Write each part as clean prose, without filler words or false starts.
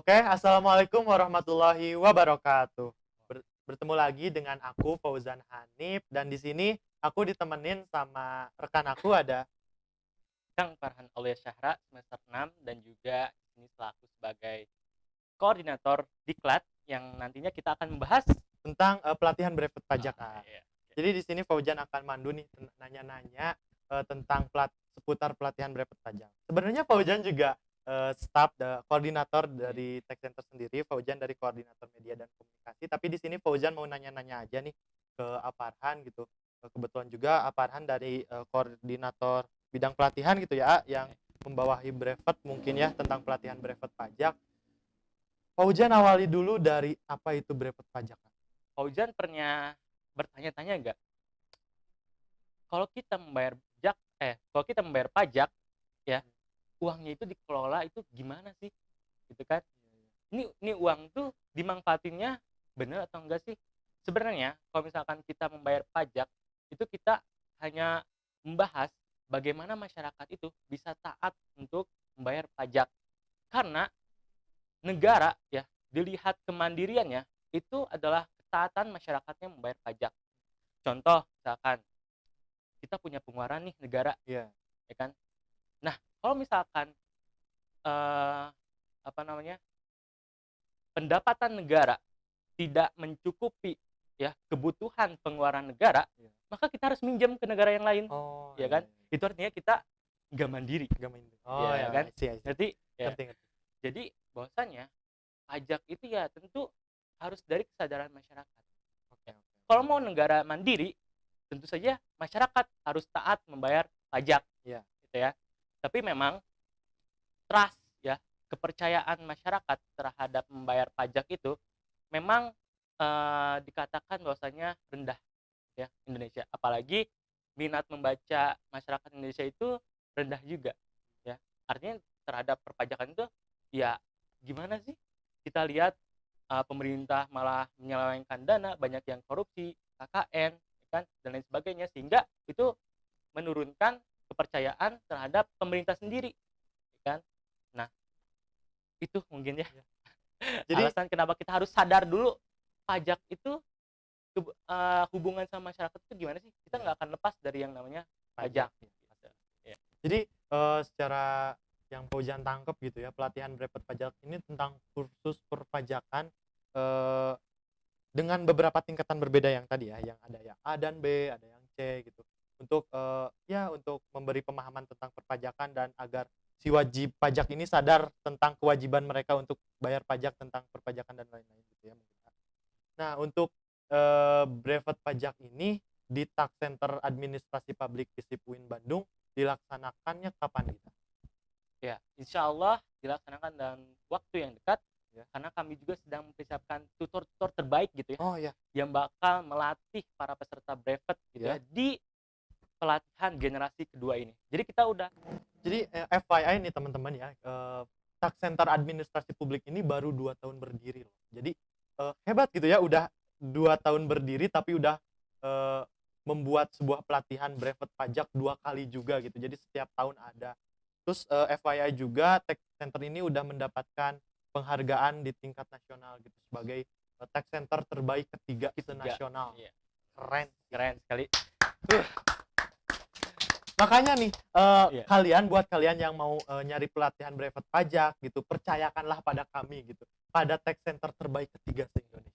Oke, assalamualaikum warahmatullahi wabarakatuh. Bertemu lagi dengan aku Fauzan Hanif dan di sini aku ditemenin sama rekan aku ada Kang Farhan Aulia Syahra semester 6 dan juga di sini selaku sebagai koordinator Diklat yang nantinya kita akan membahas. tentang pelatihan brevet pajak. Iya, oke. Jadi di sini Fauzan akan mandu nih nanya-nanya tentang seputar pelatihan brevet pajak. Sebenarnya Fauzan juga koordinator Iya. dari Tech Center sendiri, Fauzan dari koordinator media dan komunikasi. Tapi di sini Fauzan mau nanya-nanya aja nih ke Aparhan gitu. Kebetulan juga Aparhan dari koordinator bidang pelatihan gitu ya, yang Oke. membawahi brevet mungkin ya tentang pelatihan brevet pajak. Fauzan awali dulu dari apa itu brevet pajak, Kak? Fauzan pernah bertanya-tanya nggak, kalau kita membayar kalau kita membayar pajak ya, uangnya itu dikelola itu gimana sih? Gitu kan. Ini uang tuh dimanfaatinnya bener atau enggak sih? Sebenarnya kalau misalkan kita membayar pajak, itu kita hanya membahas bagaimana masyarakat itu bisa taat untuk membayar pajak. Karena negara ya, dilihat kemandiriannya, itu adalah ketaatan masyarakatnya membayar pajak. Contoh misalkan, kita punya pengeluaran nih negara, Iya. ya kan? Nah, kalau misalkan, eee, apa namanya, pendapatan negara tidak mencukupi ya kebutuhan pengeluaran negara, Iya. maka kita harus minjem ke negara yang lain, Oh, ya iya kan? iya. Itu artinya kita nggak mandiri, Nggak main oh, ya ya, kan? I see. Ngerti? Ya. Ngerti ngerti. Jadi bahwasanya pajak itu ya tentu harus dari kesadaran masyarakat. Oke Ya. oke. Kalau mau negara mandiri, tentu saja masyarakat harus taat membayar pajak, Iya. gitu ya. Tapi memang trust ya, kepercayaan masyarakat terhadap membayar pajak itu memang, dikatakan bahwasanya rendah ya Indonesia. Apalagi minat membaca masyarakat Indonesia itu rendah juga ya. Artinya terhadap perpajakan itu ya gimana sih? Kita lihat, pemerintah malah menyelewengkan dana, banyak yang korupsi, KKN, ya kan, dan lain sebagainya, sehingga itu menurunkan kepercayaan terhadap pemerintah sendiri, ya kan. Nah, itu mungkin ya Iya. Jadi alasan kenapa kita harus sadar dulu pajak itu hubungan sama masyarakat itu gimana sih? Kita iya, nggak akan lepas dari yang namanya pajak pajak, ya. gitu. Iya. Jadi, secara yang Fauzan tangkep gitu ya, pelatihan brevet pajak ini tentang kursus perpajakan, eee, dengan beberapa tingkatan berbeda yang tadi ya, yang ada yang A dan B, ada yang C gitu. Untuk, ya untuk memberi pemahaman tentang perpajakan dan agar si wajib pajak ini sadar tentang kewajiban mereka untuk bayar pajak tentang perpajakan dan lain-lain gitu ya mungkin, Kak. Nah untuk, brevet pajak ini di Tax Center Administrasi Publik FISIP UIN Bandung dilaksanakannya kapan gitu? Ya, insya Allah dilaksanakan dalam waktu yang dekat, Ya. karena kami juga sedang mempersiapkan tutor-tutor terbaik gitu ya, Oh ya, yang bakal melatih para peserta brevet gitu ya, ya. di pelatihan generasi kedua ini. Jadi kita udah. Jadi, FYI nih teman-teman ya, Tax Center Administrasi Publik ini baru 2 tahun berdiri loh. Jadi, hebat gitu ya udah 2 tahun berdiri tapi udah, eee, membuat sebuah pelatihan brevet pajak 2 kali juga gitu. Jadi setiap tahun ada. Terus, FYI juga Tax Center ini udah mendapatkan penghargaan di tingkat nasional gitu sebagai, tax center terbaik ketiga Ketiga, senasional. iya, Keren sih. keren sekali. Makanya nih, Iya. buat kalian yang mau, nyari pelatihan brevet pajak gitu, percayakanlah pada kami gitu, pada tax center terbaik ketiga se-Indonesia.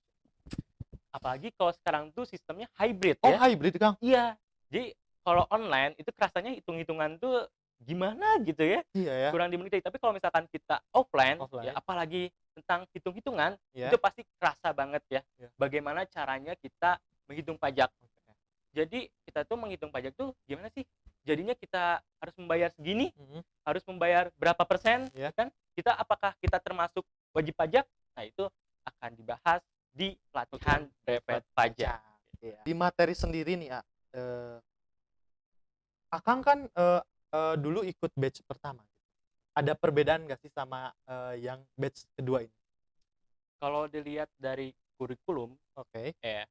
Apalagi kalau sekarang tuh sistemnya hybrid Oh ya. hybrid, Kang? Iya. Jadi kalau online itu kerasanya hitung-hitungan tuh gimana gitu ya, Iya ya, kurang dimengerti. Tapi kalau misalkan kita offline ya, offline, apalagi tentang hitung-hitungan, itu ya, pasti kerasa banget ya, iya, bagaimana caranya kita menghitung pajak. oke, Jadi kita tuh menghitung pajak tuh gimana sih? Jadinya kita harus membayar segini, mhm, harus membayar berapa persen, ya iya, kan? Apakah kita termasuk wajib pajak? Nah, itu akan dibahas di pelatihan pelatihan brevet brevet pajak. pajak, iya. Di materi sendiri nih, eee, Akang kan, dulu ikut batch pertama gitu. Ada perbedaan nggak sih sama, yang batch kedua ini? Kalau dilihat dari kurikulum, Oke ya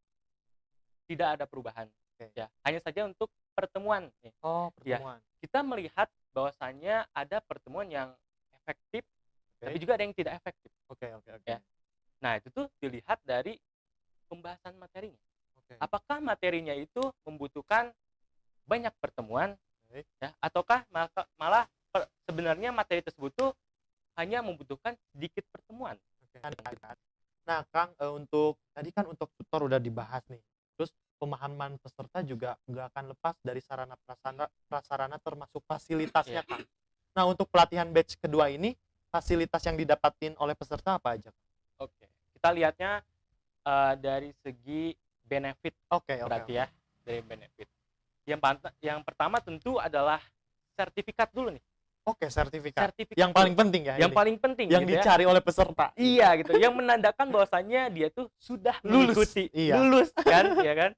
tidak ada perubahan. oke. Ya, hanya saja untuk pertemuan nih. Oh Ya, pertemuan, kita melihat bahwasannya ada pertemuan yang efektif, tapi juga ada yang tidak efektif. Oke, oke, oke. Ya. Nah, itu tuh dilihat dari pembahasan materinya. Oke. Apakah materinya itu membutuhkan banyak pertemuan, Oke. ya, ataukah malah sebenarnya materi tersebut tuh hanya membutuhkan sedikit pertemuan. Oke. Nah, Kang, untuk tadi kan untuk tutor udah dibahas nih. Terus pemahaman peserta juga nggak akan lepas dari sarana prasarana termasuk fasilitasnya, Iya. Kang. Nah, untuk pelatihan batch kedua ini, fasilitas yang didapatin oleh peserta apa aja? Oke, kita lihatnya dari segi benefit Oke, oke, berarti oke. ya, dari benefit. Yang pertama tentu adalah sertifikat dulu nih. Oke, sertifikat. Sertifikat Yang dulu. paling penting ya Yang ini? paling penting Yang gitu ya. dicari oleh peserta. Iya gitu, yang menandakan bahwasannya dia tuh sudah Lulus. mengikuti, Iya. lulus kan, ya kan.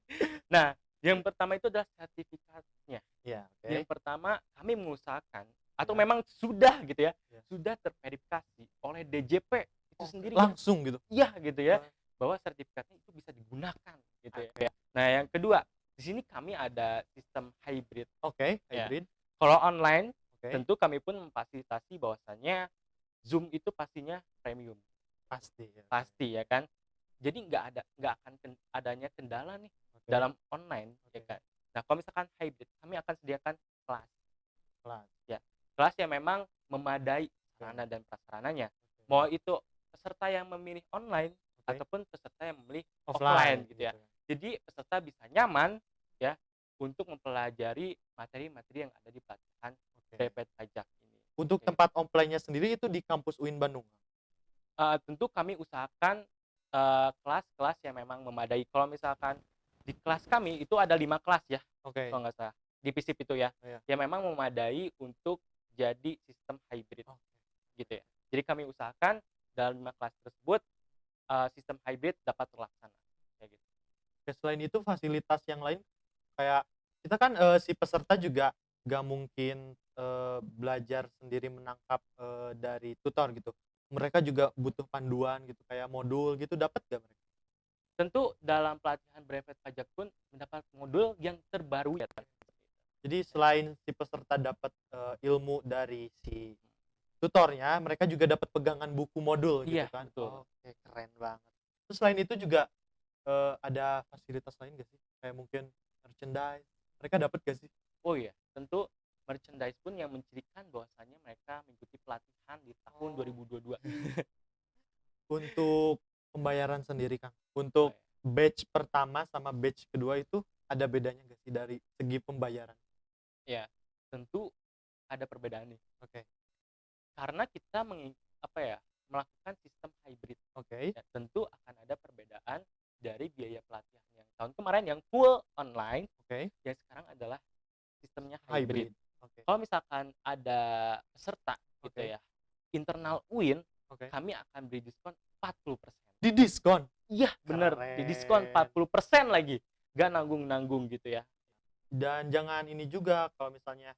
Nah, yang pertama itu adalah sertifikatnya. Iya, oke. Yang pertama kami mengusahakan atau Ya. memang sudah gitu ya, Ya. sudah terverifikasi oleh DJP itu Oh, sendiri. langsung gitu? Iya gitu ya, Wah. bahwa sertifikatnya itu bisa digunakan gitu ya. Oke. Nah, yang kedua, di sini kami ada sistem hybrid. Oke, Ya. hybrid. Kalau online, Oke. tentu kami pun memfasilitasi bahwasannya Zoom itu pastinya premium. Pasti ya. Pasti ya kan. Jadi nggak akan adanya kendala nih Oke. dalam online ya Oke. kan. Nah, kalau misalkan hybrid, kami akan sediakan kelas. Kelas. Ya, kelas yang memang memadai sarana dan prasarananya. Oke. Mau itu peserta yang memilih online Oke. ataupun peserta yang memilih offline gitu ya. Jadi peserta bisa nyaman ya untuk mempelajari materi-materi yang ada di pelatihan Oke. BPT pajak ini. Untuk Oke. tempat offline-nya sendiri itu di kampus UIN Bandung? Tentu kami usahakan kelas-kelas yang memang memadai. Kalau misalkan di kelas kami itu ada 5 kelas ya, Oke. kalau nggak salah, di FISIP itu ya, Iya. yang memang memadai untuk jadi sistem hybrid Oke. gitu ya. Jadi kami usahakan dalam 5 kelas tersebut sistem hybrid dapat terlaksana kayak gitu. Oke, selain itu fasilitas yang lain kayak kita kan, si peserta juga nggak mungkin, belajar sendiri menangkap, dari tutor gitu. Mereka juga butuh panduan gitu, kayak modul gitu, dapat nggak mereka? Tentu dalam pelatihan brevet pajak pun mendapat modul yang terbaru ya. Jadi selain si peserta dapat, ilmu dari si tutornya, mereka juga dapat pegangan buku modul gitu Iya, kan? betul. Oke, keren banget. Terus selain itu juga, ada fasilitas lain nggak sih? Kayak mungkin merchandise, mereka dapat nggak sih? Oh iya, tentu merchandise pun yang mencirikan bahwasannya mereka mengikuti pelatihan di tahun Oh. 2022. Untuk pembayaran sendiri, Kang, Oh untuk ya. batch pertama sama batch kedua itu ada bedanya nggak sih dari segi pembayaran? Ya, tentu ada perbedaan nih. Oke. Karena kita melakukan sistem hybrid. Oke. Ya, tentu akan ada perbedaan dari biaya pelatihan yang tahun kemarin yang full online, Oke. yang sekarang adalah sistemnya hybrid. Hybrid. Oke. Kalau misalkan ada peserta gitu Oke. ya, internal UIN, Oke. kami akan beri diskon 40%. Didiskon? Iya, bener, didiskon 40% lagi. Nggak nanggung-nanggung gitu ya. Dan jangan ini juga kalau misalnya,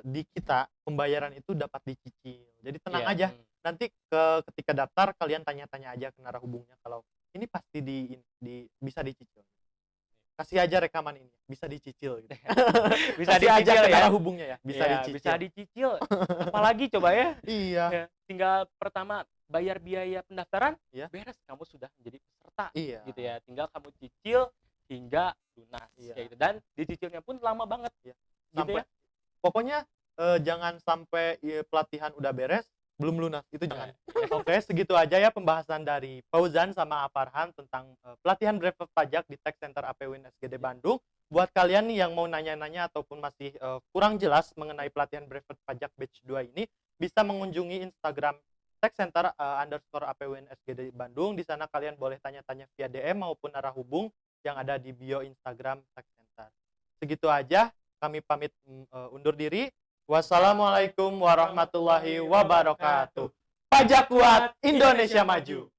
di kita pembayaran itu dapat dicicil. Jadi tenang Iya, aja, nanti ketika daftar kalian tanya-tanya aja ke narahubungnya kalau ini pasti bisa dicicil. Kasih aja rekaman ini, bisa dicicil gitu. Bisa Kasih aja dicicil ke ya. narahubungnya ya, bisa Iya, dicicil. bisa dicicil. Apalagi coba ya. Iya. Ya, tinggal pertama bayar biaya pendaftaran, Iya. beres kamu sudah menjadi peserta Iya. gitu ya. Tinggal kamu cicil hingga lunas Iya. kayak gitu. Dan dicicilnya pun lama banget. Iya. Gitu Sampai ya. pokoknya, jangan sampai pelatihan udah beres belum lunas, itu jangan. Oke, segitu aja ya pembahasan dari Fauzan sama Farhan tentang, pelatihan brevet pajak di Tech Center APWIN SGD Bandung. Buat kalian nih yang mau nanya-nanya ataupun masih, kurang jelas mengenai pelatihan brevet pajak batch 2 ini, bisa mengunjungi Instagram Tech Center, _APWIN SGD Bandung. Di sana kalian boleh tanya-tanya via DM maupun arah hubung yang ada di bio Instagram Tech Center. Segitu aja, kami pamit, undur diri. Wassalamualaikum warahmatullahi wabarakatuh. Pajak kuat, Indonesia maju.